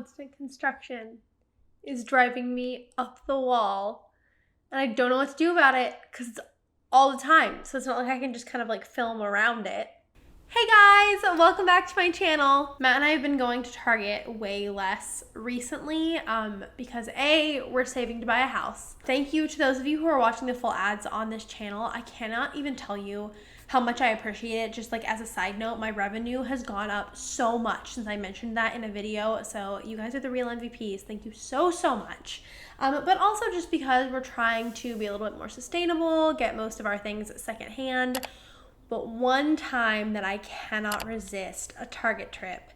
constant construction is driving me up the wall, and I don't know what to do about it because it's all the time. So it's not like I can just kind of like film around it. Hey guys, welcome back to my channel. Matt and I have been going to Target way less recently because A, we're saving to buy a house. Thank you to those of you who are watching the full ads on this channel. I cannot even tell you how much I appreciate it. Just like as a side note, my revenue has gone up so much since I mentioned that in a video. So you guys are the real MVPs. Thank you so much. But also just because we're trying to be a little bit more sustainable, get most of our things secondhand. But one time that I cannot resist a Target trip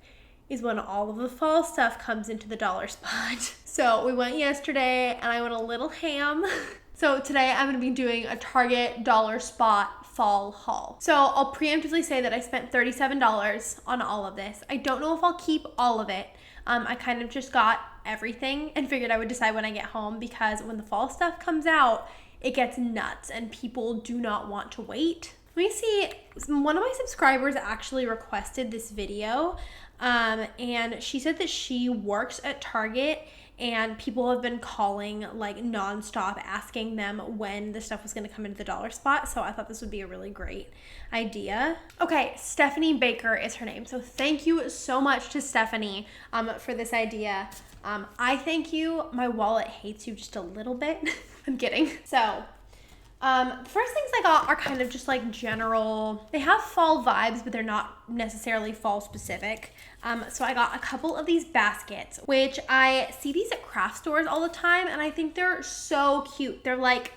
is when all of the fall stuff comes into the dollar spot. So we went yesterday and I went a little ham. So today I'm gonna be doing a Target dollar spot fall haul. So I'll preemptively say that I spent $37 on all of this. I don't know if I'll keep all of it. I kind of just got everything and figured I would decide when I get home, because when the fall stuff comes out, it gets nuts and people do not want to wait. Let me see, one of my subscribers actually requested this video, and she said that she works at Target and people have been calling like nonstop asking them when the stuff was gonna come into the dollar spot. So I thought this would be a really great idea. Okay, Stephanie Baker is her name. So thank you so much to Stephanie for this idea. I thank you. My wallet hates you just a little bit. I'm kidding. So the first things I got are kind of just like general, they have fall vibes, but they're not necessarily fall specific. So I got a couple of these baskets, which I see these at craft stores all the time, and I think they're so cute. They're like,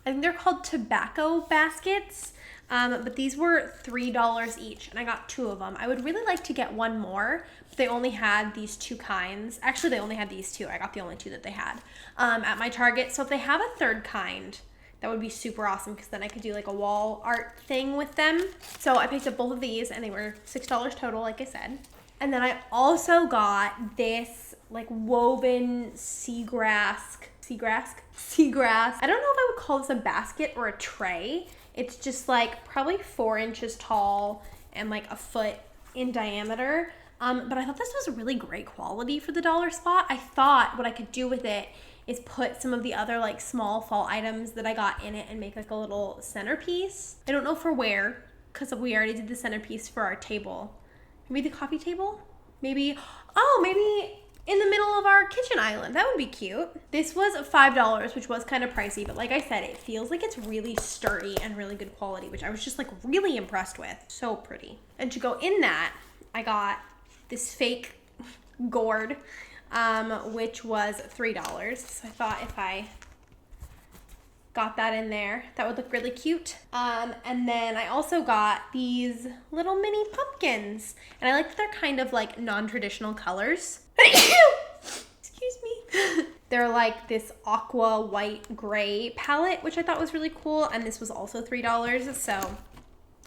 I think they're called tobacco baskets, but these were $3 each, and I got 2 of them. I would really like to get one more, but they only had these 2 kinds. Actually, they only had these 2. I got the only 2 that they had at my Target. So if they have a third kind, that would be super awesome, because then I could do like a wall art thing with them. So I picked up both of these and they were $6 total, like I said. And then I also got this like woven seagrass. I don't know if I would call this a basket or a tray. It's just like probably 4 inches tall and like a foot in diameter. But I thought this was really great quality for the dollar spot. I thought what I could do with it is put some of the other like small fall items that I got in it and make like a little centerpiece. I don't know for where, because we already did the centerpiece for our table. Maybe the coffee table? Maybe in the middle of our kitchen island. That would be cute. This was $5, which was kind of pricey, but like I said, it feels like it's really sturdy and really good quality, which I was just like really impressed with. So pretty. And to go in that, I got this fake gourd, which was $3. So I thought if I got that in there, that would look really cute. And then I also got these little mini pumpkins, and I like that they're kind of like non-traditional colors. Excuse me. They're like this aqua white gray palette, which I thought was really cool, and this was also $3. So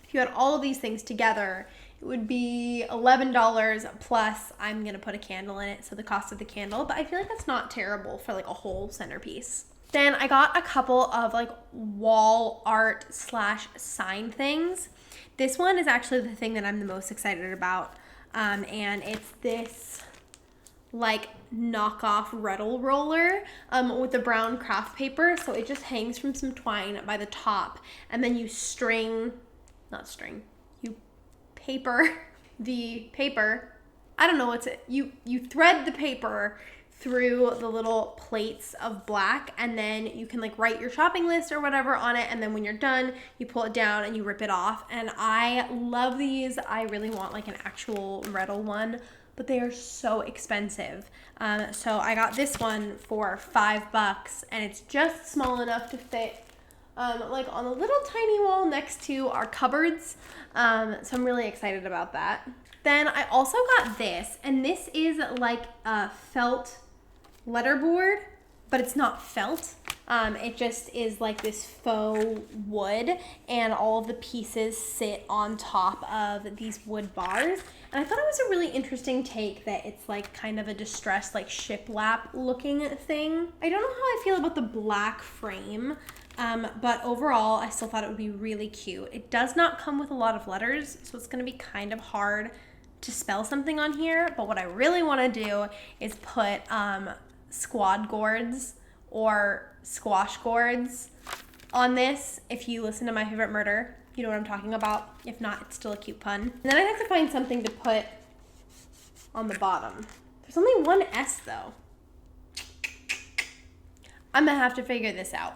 if you had all of these things together, it would be $11 plus I'm gonna put a candle in it, so the cost of the candle, but I feel like that's not terrible for like a whole centerpiece. Then I got a couple of like wall art / sign things. This one is actually the thing that I'm the most excited about, and it's this like knockoff Rettle roller with the brown craft paper. So it just hangs from some twine by the top, and then you paper the paper. I don't know what's it. You thread the paper through the little plates of black, and then you can like write your shopping list or whatever on it, and then when you're done, you pull it down and you rip it off. And I love these. I really want like an actual Rettle one, but they are so expensive. So I got this one for $5, and it's just small enough to fit like on a little tiny wall next to our cupboards. So I'm really excited about that. Then I also got this, and this is like a felt letterboard, but it's not felt. It just is like this faux wood, and all of the pieces sit on top of these wood bars. And I thought it was a really interesting take that it's like kind of a distressed like shiplap looking thing. I don't know how I feel about the black frame, but overall I still thought it would be really cute. It does not come with a lot of letters, so it's going to be kind of hard to spell something on here, but what I really want to do is put squad gourds or squash gourds on this. If you listen to My Favorite Murder, you know what I'm talking about. If not, it's still a cute pun. And then I have to find something to put on the bottom. There's only one S though. I'm gonna have to figure this out.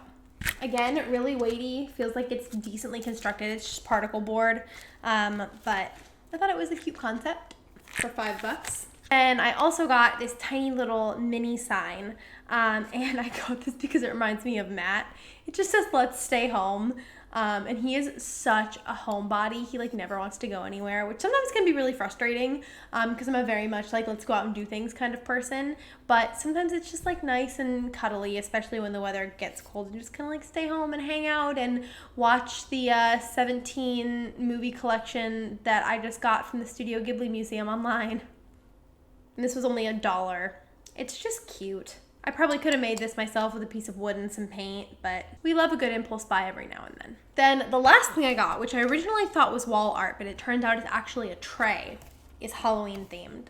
Again, really weighty, feels like it's decently constructed. It's just particle board, but I thought it was a cute concept for $5. And I also got this tiny little mini sign, and I got this because it reminds me of Matt. It just says, "Let's stay home." And he is such a homebody. He like never wants to go anywhere, which sometimes can be really frustrating because I'm a very much like let's go out and do things kind of person. But sometimes it's just like nice and cuddly, especially when the weather gets cold, and just kind of like stay home and hang out and watch the 17 movie collection that I just got from the Studio Ghibli Museum online. And this was only $1. It's just cute. I probably could have made this myself with a piece of wood and some paint, but we love a good impulse buy every now and then. Then the last thing I got, which I originally thought was wall art, but it turns out it's actually a tray, is Halloween themed.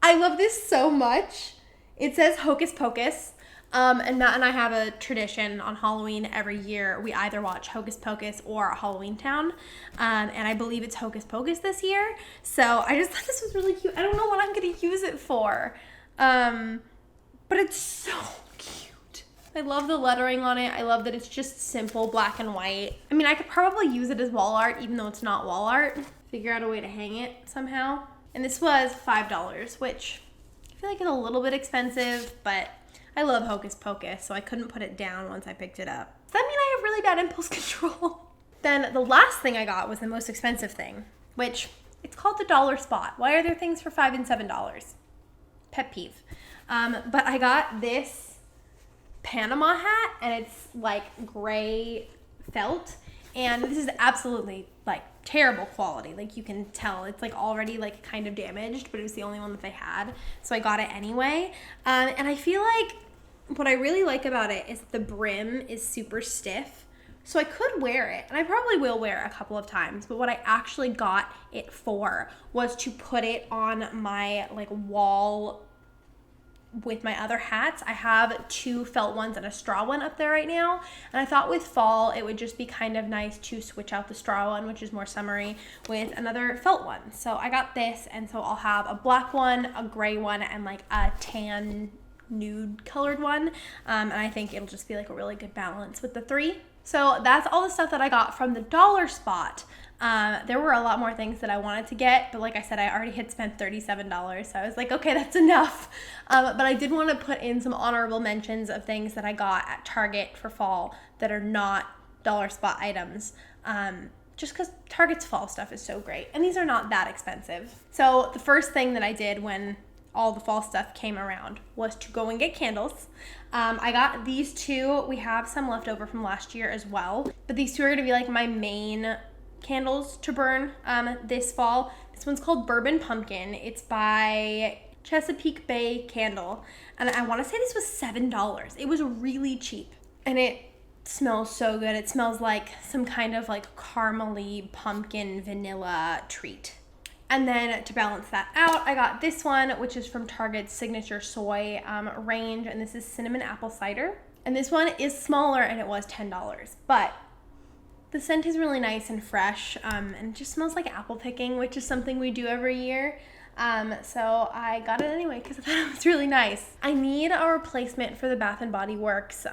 I love this so much. It says Hocus Pocus, and Matt and I have a tradition on Halloween every year. We either watch Hocus Pocus or Halloween Town, and I believe it's Hocus Pocus this year. So I just thought this was really cute. I don't know what I'm gonna use it for. But it's so cute. I love the lettering on it. I love that it's just simple black and white. I mean, I could probably use it as wall art, even though it's not wall art. Figure out a way to hang it somehow. And this was $5, which I feel like is a little bit expensive, but I love Hocus Pocus, so I couldn't put it down once I picked it up. Does that mean I have really bad impulse control? Then the last thing I got was the most expensive thing, which it's called the dollar spot. Why are there things for $5 and $7? Pet peeve. But I got this Panama hat, and it's like gray felt, and this is absolutely like terrible quality. Like you can tell it's like already like kind of damaged, but it was the only one that they had, so I got it anyway. And I feel like what I really like about it is the brim is super stiff, so I could wear it, and I probably will wear it a couple of times, but what I actually got it for was to put it on my like wall with my other hats. I have 2 felt ones and a straw one up there right now, and I thought with fall it would just be kind of nice to switch out the straw one, which is more summery, with another felt one. So I got this, and so I'll have a black one, a gray one, and like a tan nude colored one, and I think it'll just be like a really good balance with the 3. So that's all the stuff that I got from the dollar spot. There were a lot more things that I wanted to get, but like I said, I already had spent $37, so I was like, okay, that's enough. But I did want to put in some honorable mentions of things that I got at Target for fall that are not dollar spot items, just because Target's fall stuff is so great, and these are not that expensive. So the first thing that I did when all the fall stuff came around was to go and get candles. I got these 2. We have some left over from last year as well, but these 2 are going to be like my main candles to burn this fall. This one's called Bourbon Pumpkin. It's by Chesapeake Bay Candle, and I want to say this was $7. It was really cheap, and it smells so good. It smells like some kind of like caramely pumpkin vanilla treat. And then to balance that out, I got this one, which is from Target's Signature Soy range, and this is cinnamon apple cider. And this one is smaller, and it was $10, but the scent is really nice and fresh, and it just smells like apple picking, which is something we do every year. So I got it anyway because I thought it was really nice. I need a replacement for the Bath & Body Works,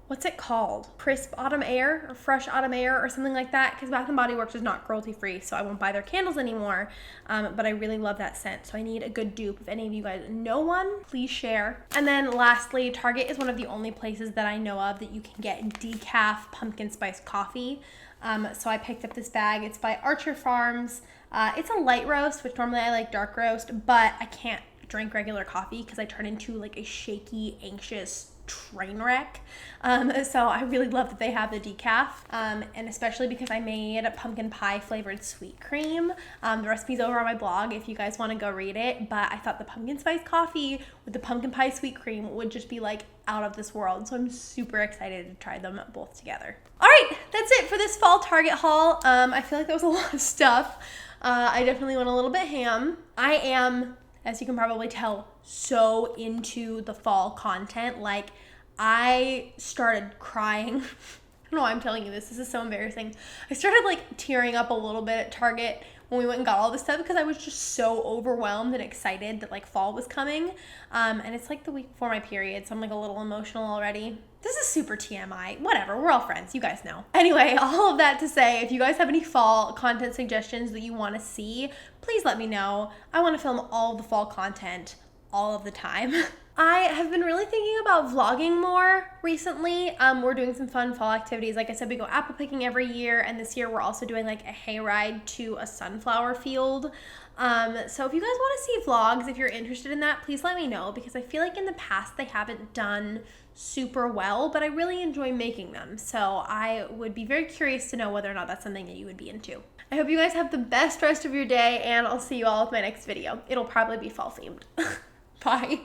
what's it called? Crisp Autumn Air or Fresh Autumn Air or something like that, because Bath & Body Works is not cruelty free, so I won't buy their candles anymore, but I really love that scent, so I need a good dupe. If any of you guys know one, please share. And then lastly, Target is one of the only places that I know of that you can get decaf pumpkin spice coffee, so I picked up this bag. It's by Archer Farms. It's a light roast, which normally I like dark roast, but I can't drink regular coffee because I turn into like a shaky, anxious train wreck. So I really love that they have the decaf, and especially because I made a pumpkin pie flavored sweet cream. The recipe's over on my blog if you guys want to go read it, but I thought the pumpkin spice coffee with the pumpkin pie sweet cream would just be like out of this world, so I'm super excited to try them both together. All right, that's it for this fall Target haul. I feel like that was a lot of stuff. I definitely went a little bit ham. I am, as you can probably tell, so into the fall content. Like, I started crying. I don't know why I'm telling you this. This is so embarrassing. I started like tearing up a little bit at Target when we went and got all this stuff because I was just so overwhelmed and excited that like fall was coming. And it's like the week before my period, so I'm like a little emotional already. This is super TMI. Whatever, we're all friends. You guys know. Anyway, all of that to say, if you guys have any fall content suggestions that you want to see, please let me know. I want to film all of the fall content all of the time. I have been really thinking about vlogging more recently. We're doing some fun fall activities. Like I said, we go apple picking every year, and this year we're also doing like a hayride to a sunflower field. So if you guys want to see vlogs, if you're interested in that, please let me know, because I feel like in the past they haven't done super well, but I really enjoy making them. So I would be very curious to know whether or not that's something that you would be into. I hope you guys have the best rest of your day, and I'll see you all with my next video. It'll probably be fall themed. Bye.